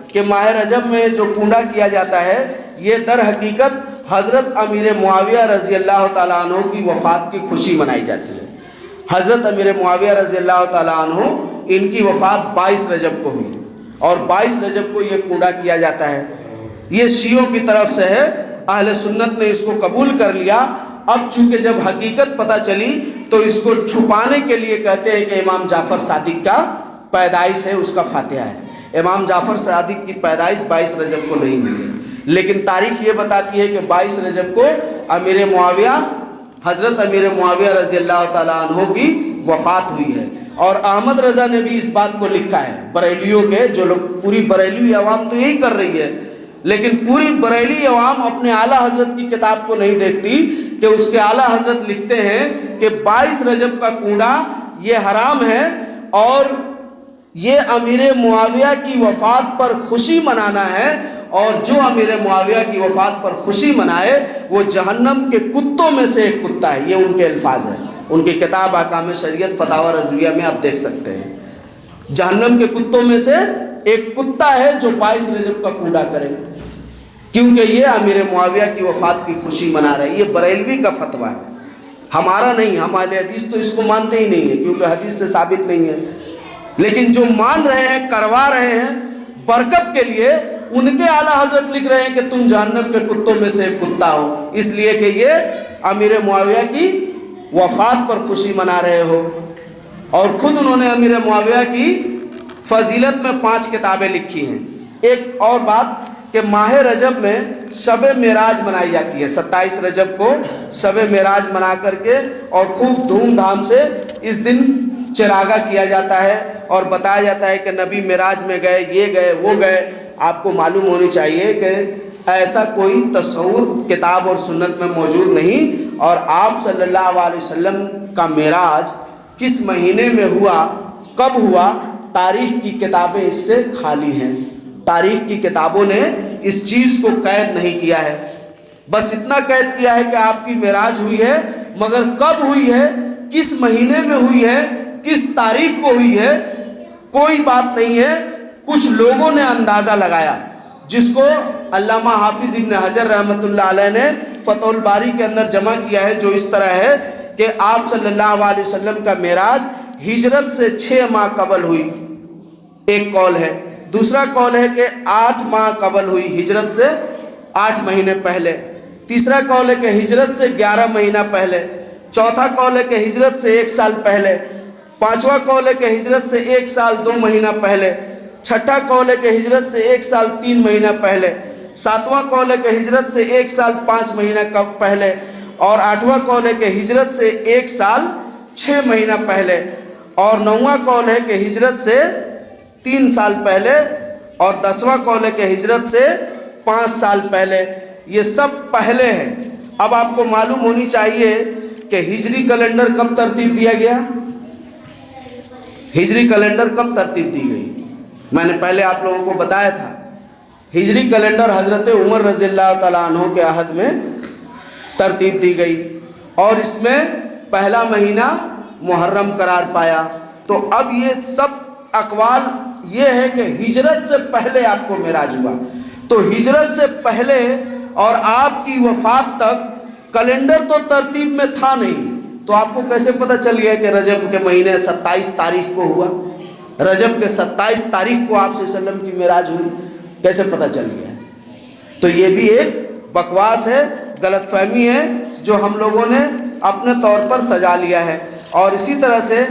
کہ ماہ رجب میں جو کنڈا کیا جاتا ہے یہ در حقیقت حضرت امیر معاویہ رضی اللہ تعالیٰ عنہ کی وفات کی خوشی منائی جاتی ہے۔ حضرت امیر معاویہ رضی اللہ تعالیٰ عنہ ان کی وفات 22 رجب کو ہوئی، اور 22 رجب کو یہ کنڈا کیا جاتا ہے۔ یہ شیعوں کی طرف سے ہے، اہل سنت نے اس کو قبول کر لیا۔ اب چونکہ جب حقیقت پتہ چلی تو اس کو چھپانے کے لیے کہتے ہیں کہ امام جعفر صادق کا پیدائش ہے، اس کا فاتحہ ہے۔ امام جعفر صادق کی پیدائش 22 رجب کو نہیں ہوئی ہے، لیکن تاریخ یہ بتاتی ہے کہ 22 رجب کو حضرت امیر معاویہ رضی اللہ تعالیٰ عنہ کی وفات ہوئی ہے۔ اور احمد رضا نے بھی اس بات کو لکھا ہے، بریلیوں کے جو لوگ، پوری بریلی عوام تو یہی کر رہی ہے، لیکن پوری بریلی عوام اپنے اعلیٰ حضرت کی کتاب کو نہیں دیکھتی کہ اس کے اعلیٰ حضرت لکھتے ہیں کہ 22 رجب کا کنڈا یہ حرام ہے، اور یہ امیر معاویہ کی وفات پر خوشی منانا ہے، اور جو امیر معاویہ کی وفات پر خوشی منائے وہ جہنم کے کتوں میں سے ایک کتا ہے۔ یہ ان کے الفاظ ہیں، ان کی کتاب احکام شریعت فتاوی رضویہ میں آپ دیکھ سکتے ہیں۔ جہنم کے کتوں میں سے ایک کتا ہے جو 22 رجب کا کنڈا کرے، کیونکہ یہ امیر معاویہ کی وفات کی خوشی منا رہے ہیں۔ یہ بریلوی کا فتویٰ ہے۔ ہمارا نہیں، ہم اہل حدیث تو اس کو مانتے ہی نہیں ہیں کیونکہ حدیث سے ثابت نہیں ہے، لیکن جو مان رہے ہیں، کروا رہے ہیں برکت کے لیے، ان کے اعلیٰ حضرت لکھ رہے ہیں کہ تم جہنم کے کتوں میں سے ایک کتا ہو، اس لیے کہ یہ امیر معاویہ کی وفات پر خوشی منا رہے ہو۔ اور خود انہوں نے امیر معاویہ کی فضیلت میں 5 کتابیں لکھی ہیں۔ ایک اور بات کہ ماہ رجب میں شب معراج منائی جاتی ہے، 27 رجب کو شب معراج منا کر کے اور خوب دھوم دھام سے اس دن چراغا کیا جاتا ہے اور بتایا جاتا ہے کہ نبی معراج میں گئے، یہ گئے، وہ گئے۔ آپ کو معلوم ہونی چاہیے کہ ایسا کوئی تصور کتاب اور سنت میں موجود نہیں، اور آپ صلی اللہ علیہ وسلم کا معراج کس مہینے میں ہوا، کب ہوا، تاریخ کی کتابیں اس سے خالی ہیں۔ تاریخ کی کتابوں نے اس چیز کو قید نہیں کیا ہے، بس اتنا قید کیا ہے کہ آپ کی معراج ہوئی ہے، مگر کب ہوئی ہے، کس مہینے میں ہوئی ہے، کس تاریخ کو ہوئی ہے، کوئی بات نہیں ہے۔ کچھ لوگوں نے اندازہ لگایا، جس کو علامہ حافظ ابن حجر رحمۃ اللہ علیہ نے فتح الباری کے اندر جمع کیا ہے، جو اس طرح ہے کہ آپ صلی اللہ علیہ وسلم کا معراج ہجرت سے 6 ماہ قبل ہوئی، ایک قول ہے۔ دوسرا قول ہے کہ 8 ماہ قبل ہوئی، ہجرت سے 8 مہینے پہلے۔ تیسرا قول ہے کہ ہجرت سے 11 مہینہ پہلے۔ چوتھا قول ہے کہ ہجرت سے 1 سال پہلے۔ پانچواں قول ہے کہ ہجرت سے 1 سال 2 مہینہ پہلے۔ چھٹا قول ہے کہ ہجرت سے 1 سال 3 مہینہ پہلے۔ ساتواں قول ہے کہ ہجرت سے 1 سال 5 مہینہ پہلے، اور آٹھواں قول ہے کہ ہجرت سے 1 سال 6 مہینہ پہلے، اور نوواں قول ہے کہ ہجرت سے 3 سال پہلے، اور 10واں قول ہے کہ ہجرت سے 5 سال پہلے۔ یہ سب پہلے ہیں۔ اب آپ کو معلوم ہونی چاہیے کہ ہجری کیلنڈر کب ترتیب دیا گیا، ہجری کیلنڈر کب ترتیب دی گئی؟ میں نے پہلے آپ لوگوں کو بتایا تھا، ہجری کیلنڈر حضرت عمر رضی اللہ تعالیٰ عنہ کے عہد میں ترتیب دی گئی، اور اس میں پہلا مہینہ محرم قرار پایا۔ تو اب یہ سب اقوال یہ ہے کہ ہجرت سے پہلے آپ کو معراج ہوا، تو ہجرت سے پہلے اور آپ کی وفات تک کیلنڈر تو ترتیب میں تھا نہیں، تو آپ کو کیسے پتہ چل گیا کہ رجب کے مہینے 27 تاریخ کو ہوا؟ رجب کے 27 تاریخ کو آپ صلی اللہ علیہ وسلم کی معراج ہوئی، کیسے پتہ چل گیا؟ تو یہ بھی ایک بکواس ہے، غلط فہمی ہے، جو ہم لوگوں نے اپنے طور پر سجا لیا ہے۔ اور اسی طرح سے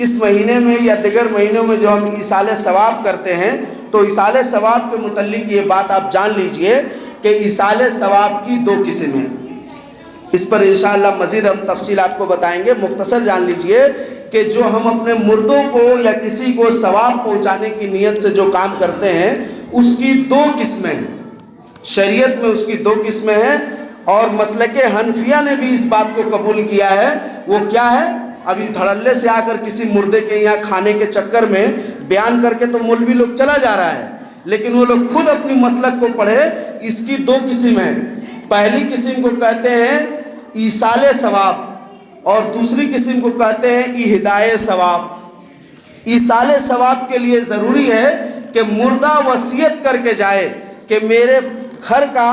اس مہینے میں یا دیگر مہینوں میں جو ہم ایصال ثواب کرتے ہیں، تو ایصال ثواب کے متعلق یہ بات آپ جان لیجئے کہ ایصال ثواب کی 2 قسم ہیں۔ اس پر انشاءاللہ مزید ہم تفصیل آپ کو بتائیں گے، مختصر جان لیجئے کہ جو ہم اپنے مردوں کو یا کسی کو ثواب پہنچانے کی نیت سے جو کام کرتے ہیں، اس کی 2 قسمیں ہیں، شریعت میں اس کی 2 قسمیں ہیں، اور مسلک حنفیہ نے بھی اس بات کو قبول کیا ہے۔ وہ کیا ہے؟ ابھی دھڑلے سے آ کر کسی مردے کے یہاں کھانے کے چکر میں بیان کر کے تو مولوی لوگ چلا جا رہا ہے، لیکن وہ لوگ خود اپنی مسلک کو پڑھے۔ اس کی 2 قسم ہیں۔ پہلی قسم کو کہتے ہیں ایصال ثواب، اور دوسری قسم کو کہتے ہیں اہدائے ثواب۔ ایصال ثواب کے لیے ضروری ہے کہ مردہ وصیت کر کے جائے کہ میرے گھر کا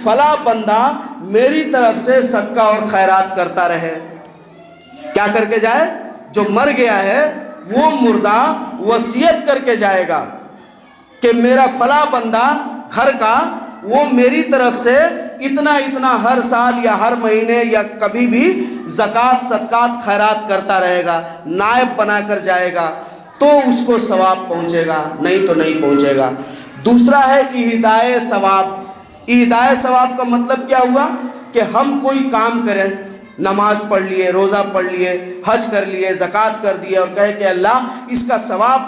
فلاں بندہ میری طرف سے صدقہ اور خیرات کرتا رہے۔ کیا کر کے جائے؟ جو مر گیا ہے وہ مردہ وصیت کر کے جائے گا کہ میرا فلاں بندہ گھر کا وہ میری طرف سے اتنا اتنا ہر سال یا ہر مہینے یا کبھی بھی زکوٰۃ صدقات خیرات کرتا رہے گا، نائب بنا کر جائے گا، تو اس کو ثواب پہنچے گا، نہیں تو نہیں پہنچے گا۔ دوسرا ہے اہدائے ثواب۔ اہدائے ثواب کا مطلب کیا ہوا کہ ہم کوئی کام کریں، نماز پڑھ لیے، روزہ پڑھ لیے، حج کر لیے، زکوٰۃ کر دیے، اور کہے کہ اللہ اس کا ثواب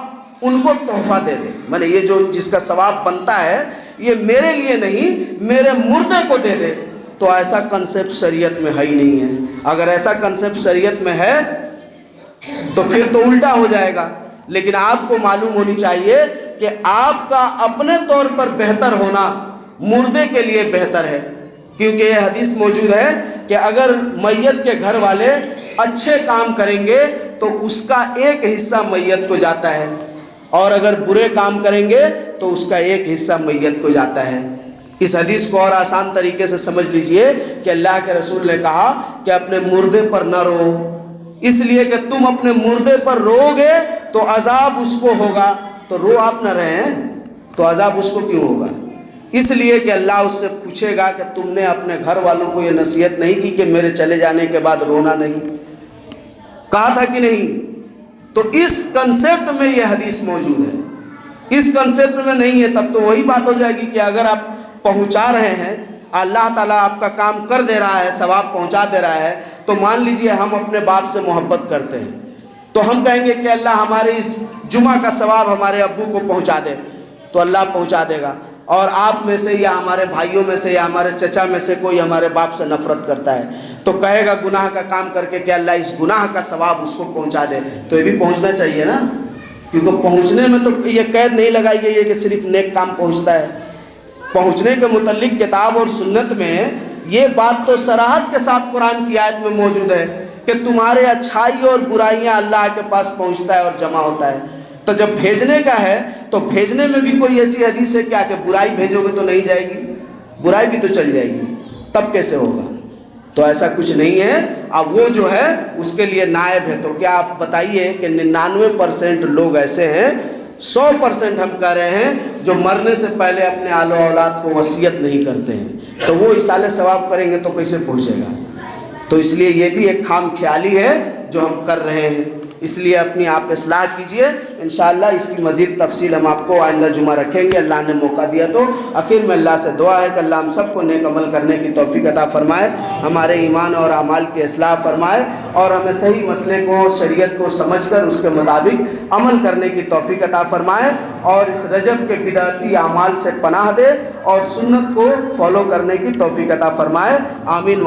ان کو تحفہ دے دے، میں یہ جو جس کا ثواب بنتا ہے یہ میرے لیے نہیں، میرے مردے کو دے دے، تو ایسا کنسیپٹ شریعت میں ہے ہی نہیں ہے۔ اگر ایسا کنسیپٹ شریعت میں ہے تو پھر تو الٹا ہو جائے گا۔ لیکن آپ کو معلوم ہونی چاہیے کہ آپ کا اپنے طور پر بہتر ہونا مردے کے لیے بہتر ہے، کیونکہ یہ حدیث موجود ہے کہ اگر میت کے گھر والے اچھے کام کریں گے تو اس کا ایک حصہ میت کو جاتا ہے، اور اگر برے کام کریں گے تو اس کا ایک حصہ میت کو جاتا ہے۔ اس حدیث کو اور آسان طریقے سے سمجھ لیجئے کہ اللہ کے رسول نے کہا کہ اپنے مردے پر نہ رو، اس لیے کہ تم اپنے مردے پر رو گے تو عذاب اس کو ہوگا، تو رو آپ نہ رہے ہیں تو عذاب اس کو کیوں ہوگا؟ اس لیے کہ اللہ اس سے پوچھے گا کہ تم نے اپنے گھر والوں کو یہ نصیحت نہیں کی کہ میرے چلے جانے کے بعد رونا نہیں، کہا تھا کہ نہیں؟ تو اس کنسیپٹ میں یہ حدیث موجود ہے، اس کنسیپٹ میں نہیں ہے تب تو وہی بات ہو جائے گی کہ اگر آپ پہنچا رہے ہیں، اللہ تعالیٰ آپ کا کام کر دے رہا ہے، ثواب پہنچا دے رہا ہے، تو مان لیجئے ہم اپنے باپ سے محبت کرتے ہیں تو ہم کہیں گے کہ اللہ ہمارے اس جمعہ کا ثواب ہمارے ابو کو پہنچا دے، تو اللہ پہنچا دے گا۔ اور آپ میں سے یا ہمارے بھائیوں میں سے یا ہمارے چچا میں سے کوئی ہمارے باپ سے نفرت کرتا ہے تو کہے گا گناہ کا کام کر کے کہ اللہ اس گناہ کا ثواب اس کو پہنچا دے، تو یہ بھی پہنچنا چاہیے نا، کیونکہ پہنچنے میں تو یہ قید نہیں لگائی گئی ہے کہ صرف نیک کام پہنچتا ہے۔ پہنچنے کے متعلق کتاب اور سنت میں یہ بات تو صراحت کے ساتھ قرآن کی آیت میں موجود ہے کہ تمہارے اچھائی اور برائیاں اللہ کے پاس پہنچتا ہے اور جمع ہوتا ہے۔ تو جب بھیجنے کا ہے تو بھیجنے میں بھی کوئی ایسی حدیث ہے کیا کہ برائی بھیجو گے تو نہیں جائے گی، برائی بھی تو چل جائے گی، تب کیسے ہوگا؟ تو ایسا کچھ نہیں ہے۔ اب وہ جو ہے اس کے لیے نائب ہے، تو کیا آپ بتائیے کہ 99% لوگ ایسے ہیں، 100% ہم کہہ رہے ہیں جو مرنے سے پہلے اپنے آل و اولاد کو وصیت نہیں کرتے ہیں، تو وہ اصالہ ثواب کریں گے تو کیسے پہنچے گا؟ تو اس لیے یہ بھی ایک خام خیالی ہے جو ہم کر رہے ہیں، اس لیے اپنی آپ اصلاح کیجئے۔ انشاءاللہ اس کی مزید تفصیل ہم آپ کو آئندہ جمعہ رکھیں گے، اللہ نے موقع دیا تو۔ آخر میں اللہ سے دعا ہے کہ اللہ ہم سب کو نیک عمل کرنے کی توفیق عطا فرمائے، ہمارے ایمان اور اعمال کی اصلاح فرمائے، اور ہمیں صحیح مسئلے کو، شریعت کو سمجھ کر اس کے مطابق عمل کرنے کی توفیق عطا فرمائے، اور اس رجب کے بدعتی اعمال سے پناہ دے اور سنت کو فالو کرنے کی توفیق عطا فرمائے۔ آمین۔